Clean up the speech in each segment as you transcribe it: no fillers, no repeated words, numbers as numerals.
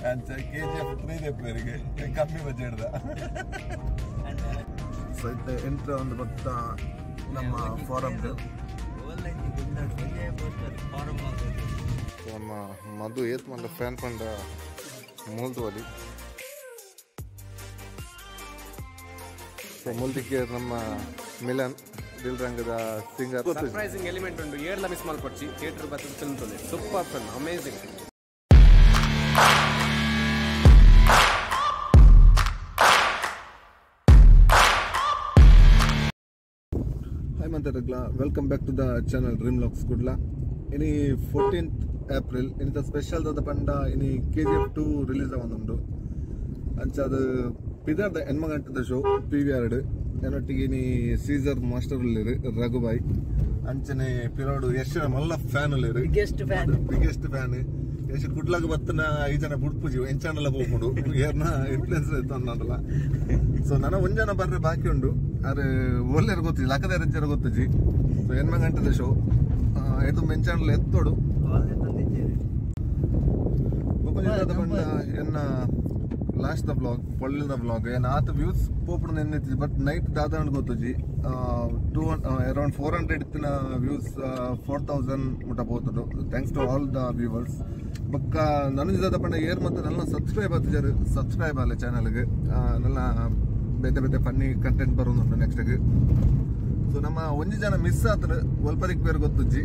KGF 3 ತೆಪ್ಪರಿಗೆ ಕಮ್ಮಿ ಬಜೆಟ್ದ ಸಹಿತ entry ಒಂದು ಭಕ್ತ ನಮ್ಮ ಫಾರಂ ನಮ್ಮ ಮಧು ಏತ್ ಮಲ್ಲ ಫ್ಯಾನ್ ಪಂಡ ಮೂಲ್ತುವಲಿ ಮೂಲ್ತಿಗೆ ನಮ್ಮ ಮಿಲನ್ ದಿಲ್ ರಂಗದ ಸಿಂಗರ್ ಸರ್ಪ್ರೈಸಿಂಗ್ ಎಲಿಮೆಂಟ್ ಉಂಟು ಏರ್ಲ ಮಿಸ್ ಮಾಡ್ಕೊಡ್ಸಿ ಥಿಯೇಟರ್ ಬರ್ತದೆ ತಿಳ್ತದೆ super fun amazing Hi Mantaragla, welcome back to the channel Dreamlocks Kudla. Ini 14th April, ini the special da panda ini KGF 2 release avandundo. Ancha adu pidar da enmagantada show PVR enottige ini Caesar Master ulliru Raghubai. Anchane pirodu yeshna malla fan ulliru. Biggest fan. Yesh Kudlaga battana 5 jana budpuji enchannala pogundu. Yerna influencer ittannadala. So nana ಒಂಜನ ಬರ್ರೆ ಬಾಕಿ ಉಂಡು ಆದ್ರೆ ಒಳ್ಳೆರು ಗೊತ್ತಿಲ್ಲ ಲಕ್ಕದ ರಜ್ಜರ ಗೊತ್ತಜಿ so 8 ಗಂಟೆದ show ಇದು ಮೆಂಚಾಣಲ ಎತ್ತೋಡು ಬಂಡ ಎನ್ನ last ದ blog ಪೊಳ್ಳಿದ ಬ್ಲಾಗ್ ಏನ್ ಆತ ವ್ಯೂಸ್ ಪೋಪುಡು ನೆನ್ನೆತ್ತಿ ಬಟ್ ನೈಟ್ ದಾದಾಂಡ್ ಗೊತ್ತಜಿ ಅರೌಂಡ್ 400 ಇತ್ತಿನ ವ್ಯೂಸ್ 4000 ಮುಟ ಪೋತುಡು thanks to all the viewers ಬಕ್ಕ ನನಜಿದ ಪಂಡ ಏರ್ ಮತ್ತೆ ನನ್ನ ಸಬ್ಸ್ಕ್ರೈಬ್ ಆಲೆ ಚಾನಲ್ಗೆ ನನ್ನ ಬೇತೆ ಬೇತೆ ಫನ್ನಿ ಕಂಟೆಂಟ್ ಬರೋದು ನೆಕ್ಸ್ಟ್ ಸೊ ನಮ್ಮ ಒಂಜಿ ಜನ ಮಿಸ್ ಆದ್ರೆ ಒಲ್ಪರಿಗೆ ಬೇರೆ ಗೊತ್ತಜ್ಜಿ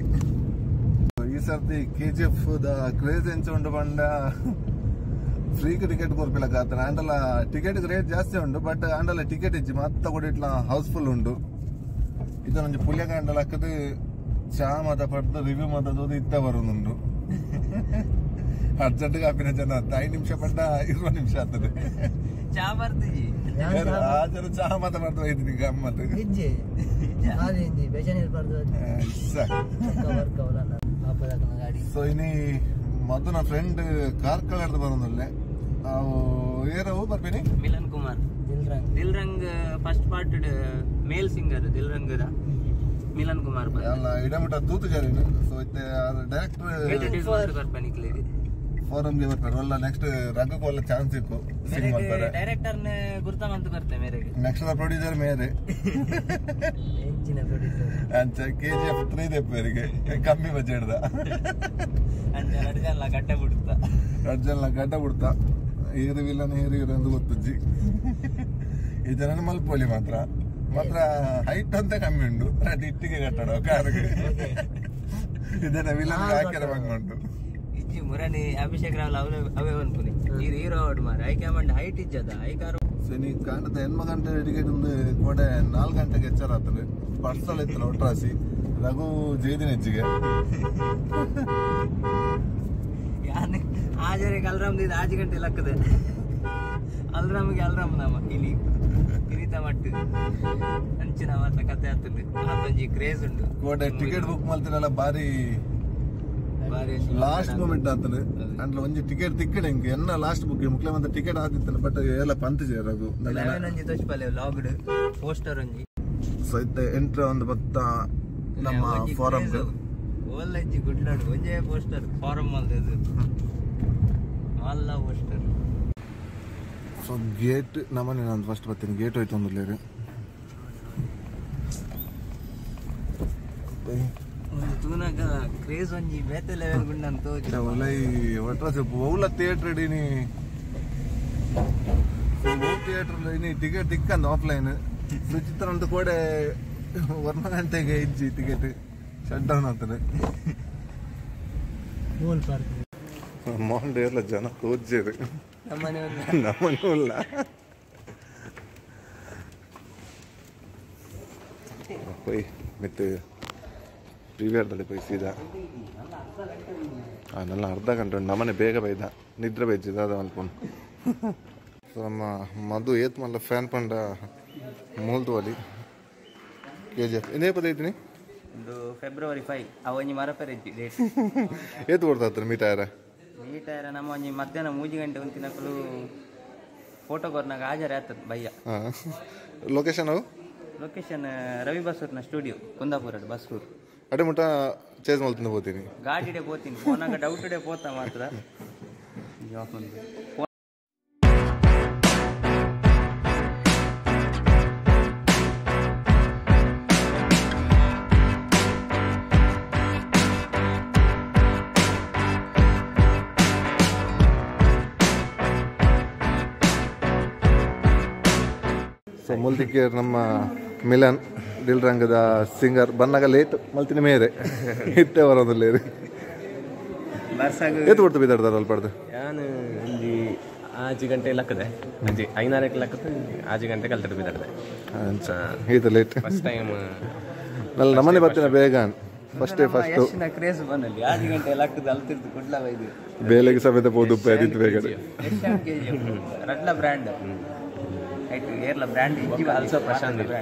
ಈ ಸರ್ತಿ KGF ದ ಕ್ರೇಜ್ ಎಂಚುಂಡು ಬಂಡ ಫ್ರೀಗೆ ಟಿಕೆಟ್ ಕೊರ್ಪಿಲಕ ಆತನ ಆಂಡಲ ಟಿಕೆಟ್ ರೇಟ್ ಜಾಸ್ತಿ ಉಂಡು ಬಟ್ ಆಂಡಲ ಟಿಕೆಟ್ ಇಜ್ಜಿ ಮತ್ತ ಕೂಡ ಇಟ್ಲ ಹೌಸ್ಫುಲ್ ಉಂಡು ಇದೊಂದು ಪುಲ್ಯಕ ಆಂಡಲ ಹಾಕದು ಚಾ ಮತ ಪಡ್ದು ರಿವ್ಯೂ ಮತದು ಇತ್ತ ಬರೋದುಂಡು ಅರ್ಜೆಂಟ್ ಕಾಪಿನ ಜನ 5 ನಿಮಿಷ ಪಡ್ಡ 20 ನಿಮಿಷ ಆಗ್ತದೆ ಚಾ ಬರ್ತೀವಿ ಚಾ ಮಾತ ಮಾಡ್ತಾ ಇದ್ದೀನಿ ಗಮ್ಮತ್ ಸೊ ಇನಿ ಮಧುನ ಫ್ರೆಂಡ್ ಕಾರ್ ಕಲರ್ದು ಬರೋದಲ್ಲೇ ಅವು ಏರವು ಬರ್ಬೇನಿ ಮಿಲನ್ ಕುಮಾರ್ ದಿಲ್ ರಂಗ್ ಫಸ್ಟ್ ಪಾರ್ಟ್ ಮೇಲ್ ಸಿಂಗರ್ ದಿಲ್ ರಂಗದ ಮಿಲನ್ ಕುಮಾರ್ ಅಲ್ಲ ಇಡಮಟ ತೂತು ಜಾರಿನ ಸೊ ಇತ್ತೆ ಡೈರೆಕ್ಟರ್ ಬರ್ಪನಿಕ್ಲಿ ಫೋರಮ್ಗೆ ಬರ್ತಾರೆ ಅಲ್ಲ ನೆಕ್ಸ್ಟ್ ರಂಗಕ್ಕೆ ಒಳ್ಳೆ ಚಾನ್ಸ್ ಇತ್ತು ಡೈರೆಕ್ಟರ್ ಗುರ್ತಾಮಂತ ಬರ್ತೆ ಮೇರೆಗೆ ನೆಕ್ಸ್ಟ್ ಪ್ರೊಡ್ಯೂಸರ್ ಮೇರೆ ಅಂಚ KGF 3 ತೆಪ್ಪರಿಗೆ ಕಮ್ಮಿ ಬಜೆಟ್ದ ಅರ್ಜಲ್ಲ ಗಡ್ಡ ಬಿಡ್ತಾ ಹೀರು ವಿಲನ್ ಹೀರು ಎಂದು ಗೊತ್ತಜ್ಜಿ ಈ ಜನ ಮಲ್ಪೋಲಿ ಮಾತ್ರ ಹೈಟ್ ಅಂತ ಕಮ್ಮಿ ಉಂಟು ಇಟ್ಟಿಗೆ ಕಟ್ಟಡ ಕಾರ್ಗೆ ಇದನ್ನ ವಿಲನ್ ಹಾಕ್ಯಾರ ಬಂದ್ಕೊಂಡು ಇಜ್ಜಿ ಮುರನಿ ಅಭಿಷೇಕ್ ರಾವ್ ಅವೇ ಅನ್ಕೊನಿ ಹೀರೋ ಔಟ್ ಮಾರ ಹೈಕಮಾಂಡ್ ಹೈಟ್ ಇಜ್ಜದ ಹೈಕಾರು ಸನಿ ಕಾಂಡದ 8 ಗಂಟೆ ಟಿಕೆಟ್ ಒಂದು ಕೋಡೆ 4 ಗಂಟೆಗೆ ಎಚ್ಚರ ಆತದೆ ಪರ್ಸಲ್ ಇತ್ತಲ್ಲ ಒಟ್ರಾಸಿ ರಘು ಜೈದಿನ ಹೆಚ್ಚಿಗೆ ಯಾನೆ ಆಜರೆ ಅಲ್ರಾಮ್ ದಿನ 5 ಗಂಟೆ ಲಕ್ಕದೆ ಅಲ್ರಾಮ್ಗೆ ಅಲ್ರಾಮ್ ನಾಮ ಇಲ್ಲಿ ಕಿರಿತ ಮಟ್ಟು ಅಂಚಿನ ಮಾತ್ರ ಕತೆ ಆಗ್ತದೆ ಅದೊಂಜಿ ಕ್ರೇಜ್ ಉಂಟು ಕೋಡೆ ಟಿಕೆಟ್ ಬುಕ್ ಮಾಡ್ತೀನಲ್ಲ ಬಾರಿ ಲಾಸ್ಟ್ ಮೂಮೆಂಟ್ ಆತದೆ ಅಂದ್ರೆ ಒಂಜಿ ಟಿಕೆಟ್ ತಿಕ್ಕಡೆ ಹಿಂಗೆ ಎನ್ನ ಲಾಸ್ಟ್ ಬುಕ್ ಮುಕ್ಲೆ ಮತ್ತೆ ಟಿಕೆಟ್ ಆದಿತ್ತಲ್ಲ ಬಟ್ ಎಲ್ಲ ಪಂತ ರಘು ಲಾಗ್ಡ್ ಪೋಸ್ಟರ್ ಒಂಜಿ ಸಹಿತ ಎಂಟ್ರಿ ಒಂದು ಭಕ್ತ ನಮ್ಮ ಫಾರಂ ಓಲ್ಲಜ್ಜಿ ಗುಡ್ಲಾಡು ಒಂಜೇ ಪೋಸ್ಟರ್ ಫಾರಂ ಅಲ್ದದು ಅಲ್ಲ ಪೋಸ್ಟರ್ ಸೊ ಗೇಟ್ ನಮ್ಮನೆ ನಾನು ಫಸ್ಟ್ ಬರ್ತೀನಿ ಗೇಟ್ ಹೋಯ್ತು ಒಂದಿಲ್ಲ ಒಂದು ತೂನಾಗ ಕ್ರೇಜ್ ಒಂಜಿ ಬೇತೆ ಲೆವೆಲ್ ಗುಂಡಂತ ಒಲೈ ಒಟ್ರಾಸಿ ಬಹುಲ ಥಿಯೇಟರ್ ಇಡೀನಿ ಥಿಯೇಟರ್ ಇನಿ ಟಿಕೆಟ್ ತಿಕ್ಕಂದು ಆಫ್ಲೈನ್ ಸುಚಿತ್ರ ಅಂತ ಕೂಡ 1 ಗಂಟೆಗೆ ಇಜ್ಜಿ ಟಿಕೆಟ್ ಶಟ್ ಡೌನ್ ಆಗ್ತದೆ ಮಾಂಡ್ ಎಲ್ಲ ಜನ ತೋಜ್ಜೇರು ನಮ್ಮನೆ ಇಲ್ಲ ಹೋಯ್ ಮತ್ತೆ ಪ್ರಿವಿಯರ್ದಲ್ಲಿ ಹೋಯ್ ಸೀದಾ ನನ್ನ ಅರ್ಧ ಗಂಟೆ ಉಂಟು ನಮ್ಮನೆ ಬೇಗ ಬೈದ ನಿದ್ರೆ ಬೈಜಿದ ಅದು ಅನ್ಕೊಂಡು ಸೊ ನಮ್ಮ ಮಧು ಏತ್ ಮಲ್ಲ ಫ್ಯಾನ್ ಪಂಡ ಮೂಲ್ತುವಲಿ KGF ಇನ್ನೇ ಪದೈತಿನಿ ಒಂದು ಫೆಬ್ರವರಿ 5 ಅವನಿ ಮರಪೆರೆಜ್ಜಿ ಡೇಟ್ ಏತ್ ಕೊಡ್ತಾ ಮೀಟಾಯರ ನಮ್ಮ ಒಂಜಿ ಮಧ್ಯಾಹ್ನ 3 ಗಂಟೆ ಒಂತಿನಕಲು ಫೋಟೋ ಕೊರ್ನಾಗ ಹಾಜರಿ ಆಗ್ತದೆ ಬಯ್ಯ ಲೊಕೇಶನ್ ಅವು ಲೊಕೇಶನ್ ರವಿ ಬಸೂರ್ನ ಸ್ಟುಡಿಯೋ ಕುಂದಾಪುರ ಬಸ್ರೂರ್ ಅಡೆ ಮುಟ್ಟ ಚೇಂಜ್ ಮಾಡ್ತೀನಿ ಹೋಗ್ತೀನಿ ಗಾಡಿಡೆ ಹೋಗ್ತೀನಿ ಫೋನಾಗ ಡೌಟಡೆ ಹೋಗ್ತಾ ಮಾತ್ರ ಸೊ ಮುಲ್ತಿಕೇರ್ ನಮ್ಮ ಮಿಲನ್ ದಿಲ್ ರಂಗದ ಸಿಂಗರ್ ಬನ್ನಾಗ ಲೇಟ್ ಮಲ್ತಿನ ಮೇರೆ ಇತ್ತೆ ಬರೋದಿಲ್ಲ ಎತ್ತು ಕೊಡ್ತು ಬಿದ್ದಾಡ್ದಾರ ಅಲ್ಲಿ ಪಡ್ದು ನಾನು ಒಂದು 5 ಗಂಟೆ ಲಕ್ಕದೆ 5 ಲಕ್ಕದ 5 ಗಂಟೆ ಕಲ್ತದ್ದು ಬಿದ್ದಾಡ್ದೆ ಇದು ಲೇಟ್ ಫಸ್ಟ್ ಟೈಮ್ ನಲ್ಲ ನಮ್ಮನೆ ಬರ್ತೀನಿ ಬೇಗ ಫಸ್ಟ್ ಕ್ರೇಜ್ ಬಂದಲ್ಲಿ 5 ಗಂಟೆ ಲಕ್ಕದ ಅಲ್ತಿರ್ತು ಕುಡ್ಲ ಬೈದು ಬೇಲೆಗೆ ಸಮೇತ ಪೋದು ಅದಿತ್ತು ಬೇಗ ರಡ್ಲ ಬ್ರ್ಯಾಂಡ್ ಏರ್ಲ ಬ್ರ್ಯಾಂಡ್ ಆಲ್ಸೋ ಪ್ರಶಾಂತ್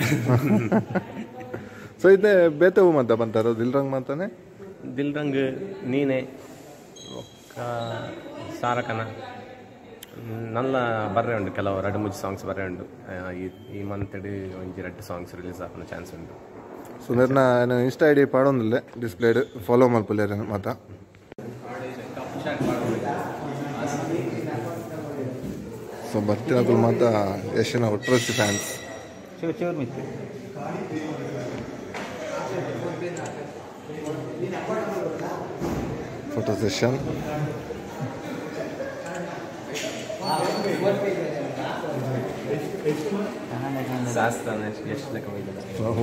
ಸೊ ಇದೇ ಬೇತವು ಅಂತ ಬಂತಾರ ದಿಲ್ ರಂಗ್ ಅಂತಾನೆ ದಿಲ್ ರಂಗ್ ನೀನೆ ಸಾರಕನ ನಲ್ಲ ಬರ್ರೆ ಉಂಟು ಕೆಲವು 2-3 ಸಾಂಗ್ಸ್ ಬರ್ರೆ ಉಂಟು ಈ ಮಂತ್ 1-2 ಸಾಂಗ್ಸ್ ರಿಲೀಸ್ ಆಪನ ಚಾನ್ಸ್ ಉಂಟು ಸೊ ನಾನು ಇನ್ಸ್ಟಾ ಐಡಿ ಪಾಡೋದಿಲ್ಲ ಡಿಸ್ಪ್ಲೇಡ್ ಫಾಲೋ ಮಲ್ಪಲ್ಲೇರ ಮಾತ ಸೊ ಬರ್ತಿರೋದು ಮಾತ್ರ ಯಶನ ಒಟ್ರಸ್ತಿ ಫ್ಯಾನ್ಸ್ ಚೂರ್ ಮಿತ್ತು ಫೋಟೋ ಸೆಷನ್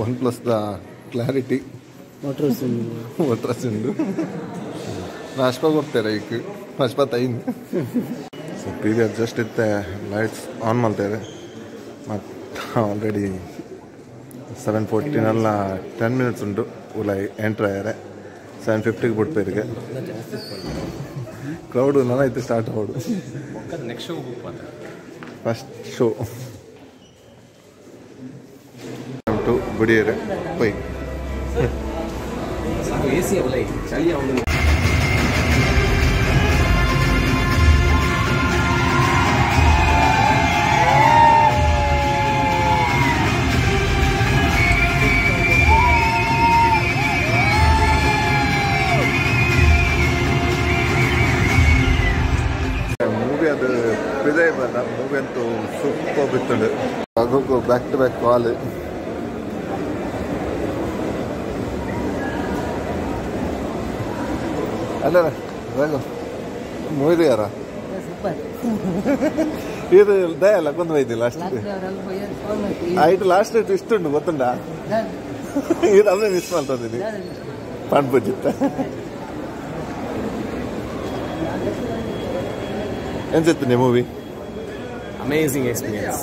OnePlus ದ ಕ್ಲಾರಿಟಿ ಒಟ್ರಸ್ಸಿಂದು ನಾಷ್ಟ ಕೊಡ್ತಾರೆ ಈಗ ನಾಷ್ಪತ್ತೈದು ಸೊ ಪೀರಿಯಡ್ ಜಸ್ಟ್ ಇತ್ತೆ ಲೈಟ್ಸ್ ಆನ್ ಮಾಡ್ತಾರೆ ಮತ್ತು ಆಲ್ರೆಡಿ 7:14 10 ಮಿನಿಟ್ಸ್ ಉಂಟು ಉಲೈ ಎಂಟ್ರ್ ಆಗ್ಯಾರೆ 7:50 ಬಿಡ್ಪೇರಿಗೆ ಕ್ರೌಡು ನನೈತೆ ಸ್ಟಾರ್ಟ್ ಆಗೋದು ನೆಕ್ಸ್ಟ್ ಶೋ ಫಸ್ಟ್ ಶೋ ಟು ಗುಡಿಯರೆ ಪೈ ಎಸಿ ಅವಲೈ ಚಳಿ ಅವನು ಮೂವಿ ಅಂತೂ ಸೂಪರ್ ಬಿತ್ತುಂಡು ರಘುಗೂ ಬ್ಯಾಕ್ ಟು ಬ್ಯಾಕ್ ಕಾಲ್ ಅಲ್ಲ ರಘು ಮೂವಿ ಯಾರ ಇದು ದಯಲ್ಲ ಕೊಂದು ಹೋಯ್ತು ಲಾಸ್ಟ್ ಆಯ್ತು ಲಾಸ್ಟ್ ಟ್ವಿಸ್ಟ್ ಉಂಟು ಗೊತ್ತುಂಡ ಇದು ಅದೇ ಮಿಸ್ ಮಾಡ್ತಿದ್ದೀನಿ ಪಾಣ್ಪುಜಿತ್ತ ಎನ್ಸುತ್ತೆ movie amazing experience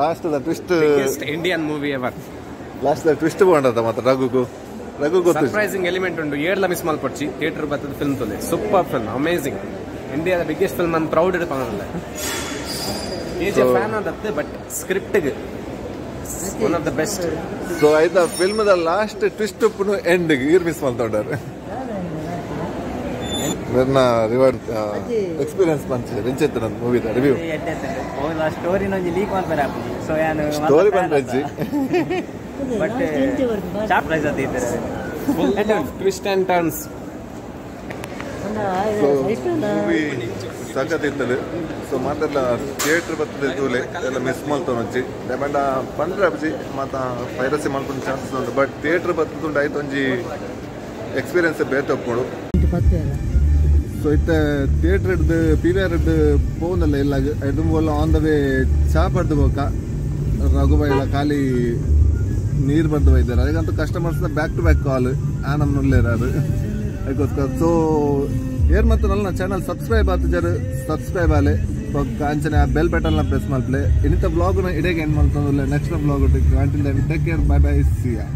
last twist biggest Indian movie ever last twist ಬಂದದ ಮತ್ತೆ ರಘುಗೂ ಗೊತ್ತು ಸರ್ಪ್ರೈಸಿಂಗ್ ಎಲಿಮೆಂಟ್ ಉಂಟು ಏರ್ಲ ಮಿಸ್ ಮಲ್ಪಡ್ಚಿ ಥಿಯೇಟರ್ ಬರ್ತದ ಫಿಲ್ಮ್ ತೊಲೆ ಸೂಪರ್ ಫಿಲ್ಮ್ ಅಮೇಜಿಂಗ್ ಇಂಡಿಯಾದ ಬಿಗ್ಗೆಸ್ಟ್ ಫಿಲ್ಮ್ ಅಂತ ಪ್ರೌಡ್ ಇಡ್ಕೊಂಡ ಫ್ಯಾನ್ ಆದತ್ತೆ ಬಟ್ ಸ್ಕ್ರಿಪ್ಟ್ಗೆ one of the best so ಆಯ್ತಾ ಫಿಲ್ಮ್ದ ಲಾಸ್ಟ್ ಟ್ವಿಸ್ಟ್ ಪುನು ಎಂಡ್ಗೆ ಇರ್ ಮಿಸ್ ಮಾಡ್ಕೊಂಡಾರೆ ನನ್ನ ರಿವಾರ್ಡ್ ಎಕ್ಸ್ಪೀರಿಯನ್ಸ್ ಬಂತು ರೆಂಚೆತ್ತು ನನ್ನ ಮೂವಿದ ರಿವ್ಯೂ ಸ್ಟೋರಿ ನೊಂಜಿ ಲೀಕ್ ಮಾಡ್ತಾರೆ ಸೊ ಯಾನು ಸ್ಟೋರಿ ಬಂದ್ರಜ್ಜಿ ಬಟ್ ಸರ್ಪ್ರೈಸ್ ಆದೈತೆ full twist and turns so movie ಸಖತ್ತಿತ್ತದು ಸೊ ಮಾತೆಲ್ಲ ಥಿಯೇಟ್ರ್ ಬರ್ತದೆ ತೂಲೆ ಎಲ್ಲ ಮಿಸ್ ಮಾಡ್ತಾನೊಂಜಿ ಡೆಪೆಂಡ ಪಂಡ್ರೆ ಅಪ್ಜಿ ಮತ್ತು ಪೈರಸಿ ಮಾಡ್ಕೊಂಡು ಚಾನ್ಸಸ್ ಉಂಟು ಬಟ್ ಥಿಯೇಟ್ರ್ ಬರ್ತದುಂಡು ಆಯ್ತು ಒಂಜಿ ಎಕ್ಸ್ಪೀರಿಯನ್ಸ್ ಬೇತೊಪ್ಪುಡು ಸೊ ಇತ್ತೆ ಥಿಯೇಟ್ರ್ ಹಿಡ್ದು PVR ಹಿಡ್ದು ಪೋನಲ್ಲ ಇಲ್ಲ ಇದು ಮೂಲ ಆನ್ ದ ವೇ ಚಾ ಪಡ್ದು ಹೋಗ ರಘುಬಾಯಿಲ್ಲ ಖಾಲಿ ನೀರು ಬರ್ದು ಹೋಯ್ತಾರೆ ಅದಕ್ಕಂತೂ ಕಸ್ಟಮರ್ಸ್ನ ಬ್ಯಾಕ್ ಟು ಬ್ಯಾಕ್ ಕಾಲ್ ಆ ನಮ್ಮ ನುಲ್ಲೇರಾರು ಅದಕ್ಕೋಸ್ಕರ ಸೊ ಏರ್ ಮತ್ತು ನನ್ನ ಚಾನಲ್ ಸಬ್ಸ್ಕ್ರೈಬ್ ಆಗ್ತಿದ್ದಾರೆ ಸಬ್ಸ್ಕ್ರೈಬ್ ಆಲೆ ಕಾಂಚನೆ ಬೆಲ್ ಬಟನ್ನ ಪ್ರೆಸ್ ಮಾಡ್ಲೆ ಇನ್ನಿತ ಬ್ಲಾಗ್ನ ಇಡೇಗೆ ಏನು ಮಾಡ್ತಾರೆ next blog take care bye bye see ಯಾ